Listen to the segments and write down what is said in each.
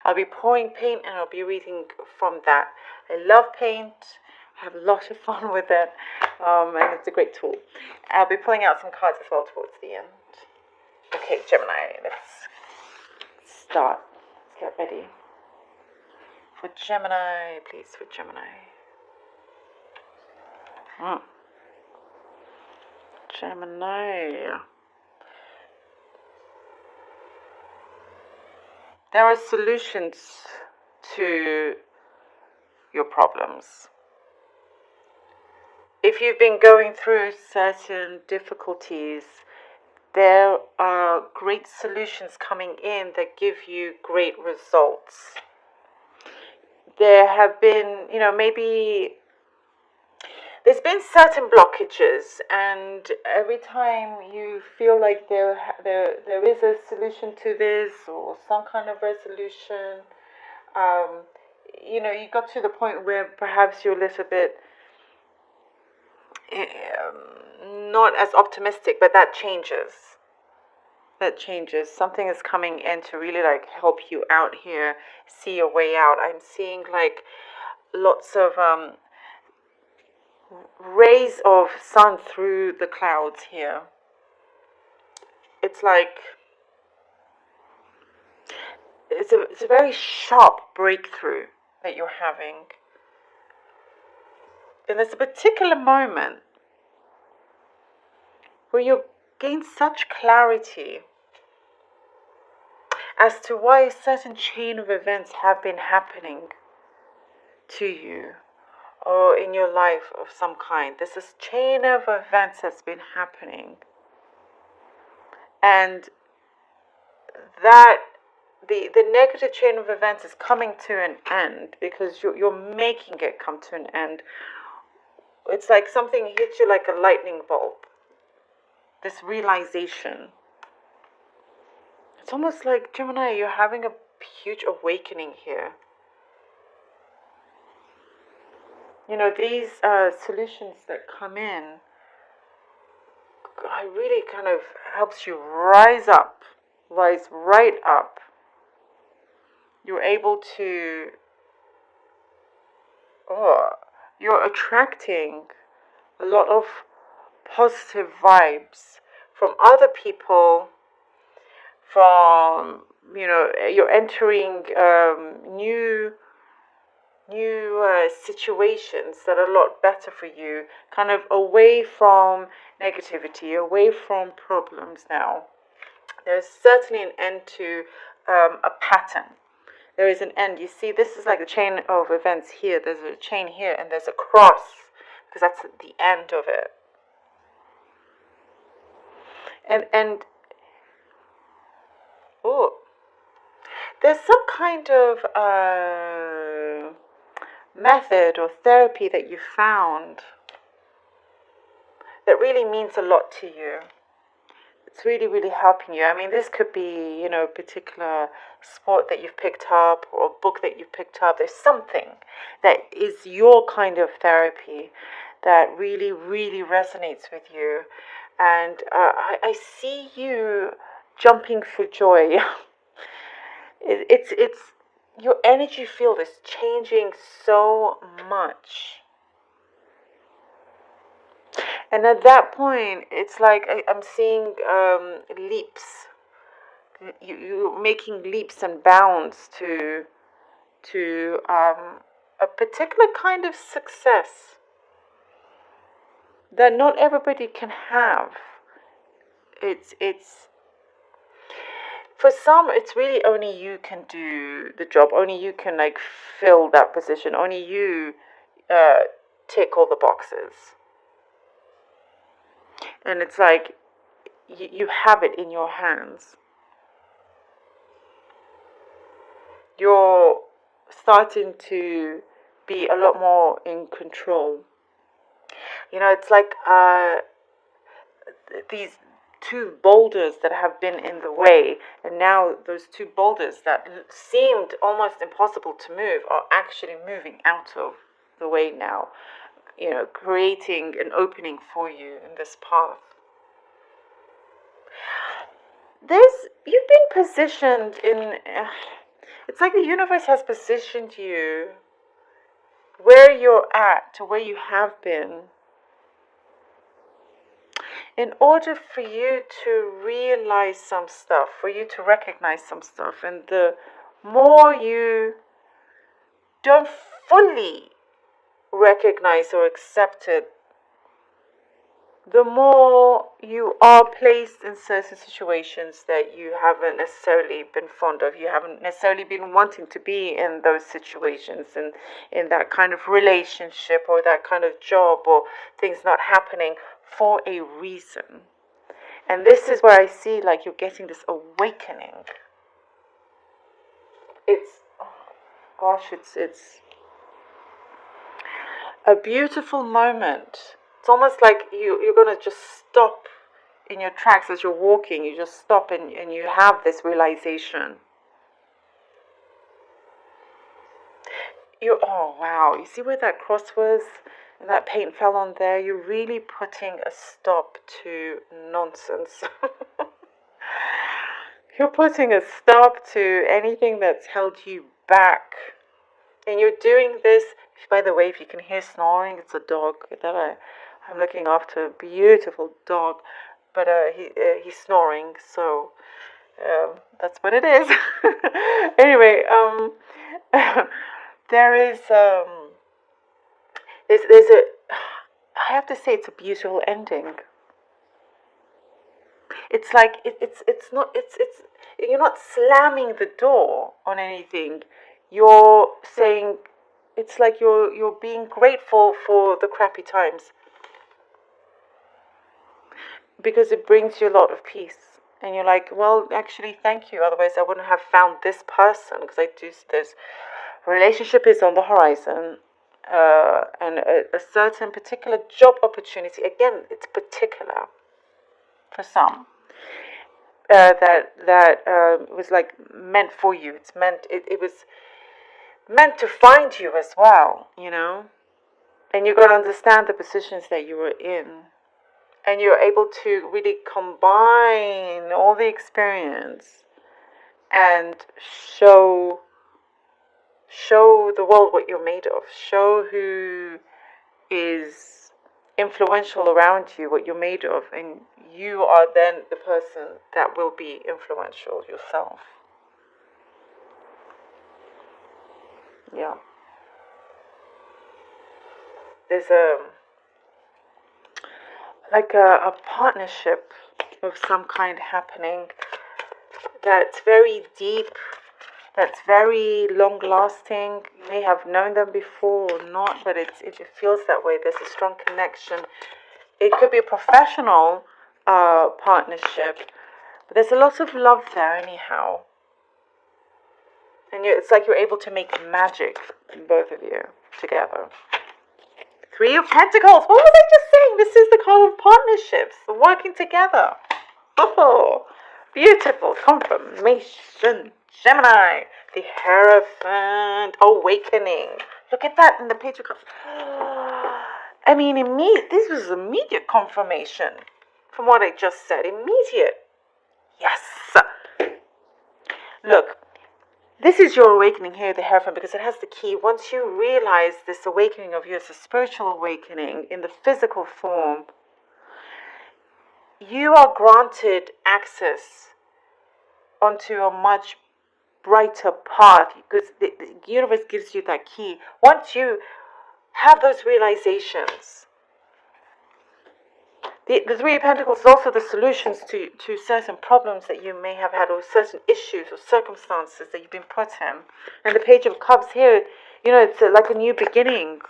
I'll be pouring paint and I'll be reading from that. I love paint. I have a lot of fun with it, and it's a great tool. I'll be pulling out some cards as well towards the end. Okay, Gemini, let's start. Let's get ready. For Gemini, please, for Gemini. Gemini. There are solutions to your problems. If you've been going through certain difficulties, there are great solutions coming in that give you great results. There have been, maybe there's been certain blockages, and every time you feel like there is a solution to this or some kind of resolution, you got to the point where perhaps you're a little bit not as optimistic, but that changes. Something is coming in to really help you out here, see your way out. I'm seeing lots of rays of sun through the clouds here. It's it's a very sharp breakthrough that you're having. And there's a particular moment where you gain such clarity as to why a certain chain of events have been happening to you or in your life of some kind. There's this chain of events that's been happening. And that the negative chain of events is coming to an end because you're making it come to an end. It's like something hits you like a lightning bolt. This realization. It's almost like, Gemini, you're having a huge awakening here. These solutions that come in, it really kind of helps you rise right up. You're able to, you're attracting a lot of positive vibes from other people, from, you're entering new situations that are a lot better for you, kind of away from negativity, away from problems now. There's certainly an end to a pattern. There is an end. You see, this is like the chain of events here. There's a chain here, and there's a cross, because that's the end of it. And there's some kind of method or therapy that you found that really means a lot to you. It's really, really helping you. I mean, this could be, a particular sport that you've picked up or a book that you've picked up. There's something that is your kind of therapy that really, really resonates with you. And I see you jumping for joy. It's your energy field is changing so much. And at that point, it's like I'm seeing leaps. You're making leaps and bounds to a particular kind of success that not everybody can have. It's for some, it's really only you can do the job. Only you can fill that position. Only you tick all the boxes. And it's like you have it in your hands. You're starting to be a lot more in control. It's like these two boulders that have been in the way, and now those two boulders that seemed almost impossible to move are actually moving out of the way now, creating an opening for you in this path. You've been positioned in It's like the universe has positioned you where you're at, to where you have been, in order for you to realize some stuff, for you to recognize some stuff. And the more you don't fully recognize or accept it, the more you are placed in certain situations that you haven't necessarily been fond of. You haven't necessarily been wanting to be in those situations, and in that kind of relationship or that kind of job, or things not happening for a reason. And this is where I see like you're getting this awakening. It's, oh gosh, it's a beautiful moment. It's almost like you're going to just stop in your tracks as you're walking. You just stop and you have this realization. Oh wow, you see where that cross was? And that paint fell on there? You're really putting a stop to nonsense. You're putting a stop to anything that's held you back. And you're doing this, by the way, if you can hear snoring, it's a dog that I'm looking after, a beautiful dog, but he's snoring, so that's what it is. Anyway, there's a, I have to say, it's a beautiful ending. It's like it's not you're not slamming the door on anything. You're saying, it's like you're being grateful for the crappy times, because it brings you a lot of peace. And you're like, well, actually, thank you. Otherwise, I wouldn't have found this person, because this relationship is on the horizon, and a certain particular job opportunity. Again, it's particular for some. That was like meant for you. It's meant. It was meant to find you as well. And you got to understand the positions that you were in. And you're able to really combine all the experience and show the world what you're made of. Show who is influential around you, what you're made of. And you are then the person that will be influential yourself. Yeah. There's a partnership of some kind happening that's very deep, that's very long lasting. You may have known them before or not, but it feels that way. There's a strong connection. It could be a professional partnership, but there's a lot of love there anyhow. And it's like you're able to make magic, both of you, together. Three of Pentacles. What was I just saying? This is the card of partnerships, working together. Oh, beautiful confirmation. Gemini, the Hierophant, awakening. Look at that in the page of cups. I mean, this was immediate confirmation from what I just said. Immediate. Yes. Look. This is your awakening here, the Hierophant, because it has the key. Once you realize this awakening of yours, a spiritual awakening in the physical form, you are granted access onto a much brighter path, because the universe gives you that key. Once you have those realizations, the Three of Pentacles is also the solutions to certain problems that you may have had, or certain issues or circumstances that you've been put in. And the Page of Cups here, it's like a new beginning.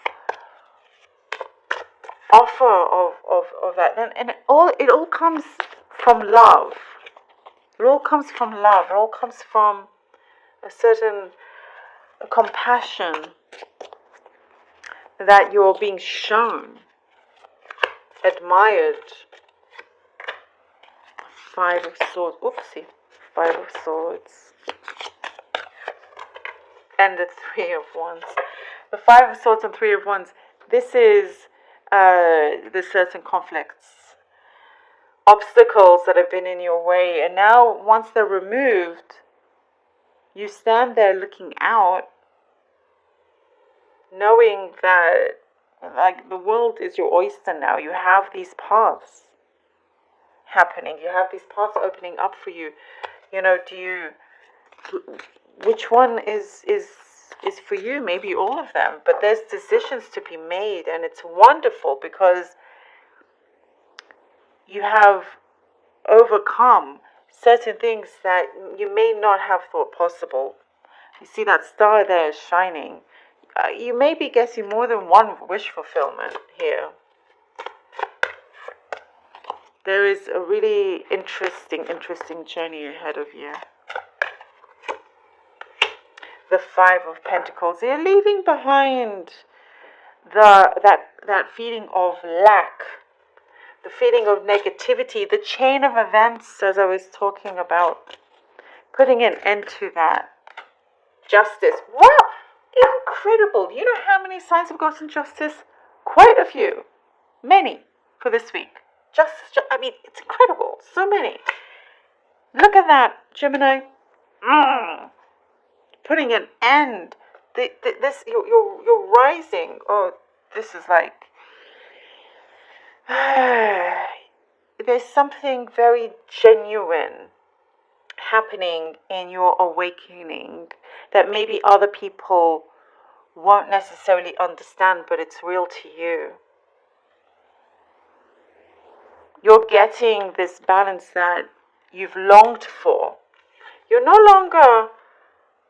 Offer of that. And it all comes from love. It all comes from love. It all comes from a certain compassion that you're being shown. Admired. Five of Swords. Oopsie. Five of Swords. And the Three of Wands. The Five of Swords and Three of Wands. This is the certain conflicts. Obstacles that have been in your way. And now, once they're removed, you stand there looking out, knowing that like the world is your oyster now. You have these paths happening. You have these paths opening up for you. You know, which one is for you? Maybe all of them, but there's decisions to be made, and it's wonderful because you have overcome certain things that you may not have thought possible. You see that star there is shining. You may be getting more than one wish fulfillment here. There is a really interesting journey ahead of you. The Five of Pentacles. You're leaving behind that feeling of lack, the feeling of negativity, the chain of events, as I was talking about, putting an end to that. Justice. Wow! Incredible. You know how many signs have gotten justice? Quite a few. Many for this week. Justice. I mean, it's incredible. So many. Look at that, Gemini. Putting an end. This you're rising. Oh, this is like there's something very genuine happening in your awakening that maybe other people won't necessarily understand, but it's real to you. You're getting this balance that you've longed for. You're no longer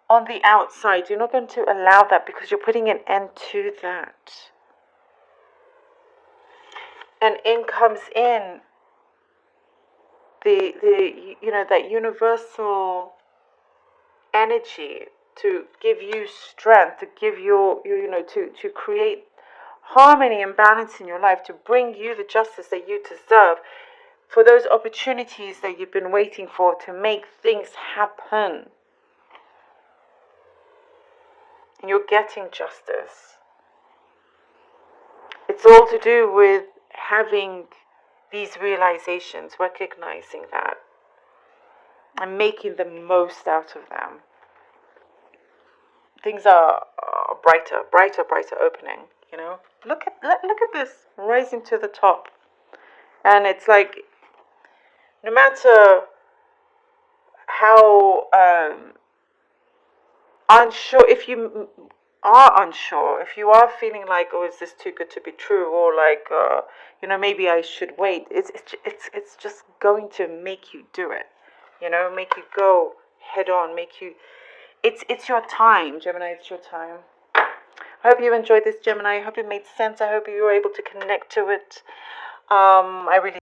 on the outside. You're not going to allow that because you're putting an end to that. And in comes in the you know, that universal energy to give you strength, to give you know, to create harmony and balance in your life, to bring you the justice that you deserve, for those opportunities that you've been waiting for, to make things happen. And you're getting justice. It's all to do with having these realizations, recognizing that, and making the most out of them. Things are brighter opening, you know. Look at this, rising to the top. And it's like, no matter how unsure, if you are unsure, if you are feeling like, oh, is this too good to be true, or like, you know, maybe I should wait, it's just going to make you do it, you know, make you go head on, make you, it's your time, Gemini, it's your time. I hope you enjoyed this, Gemini. I hope it made sense. I hope you were able to connect to it. I really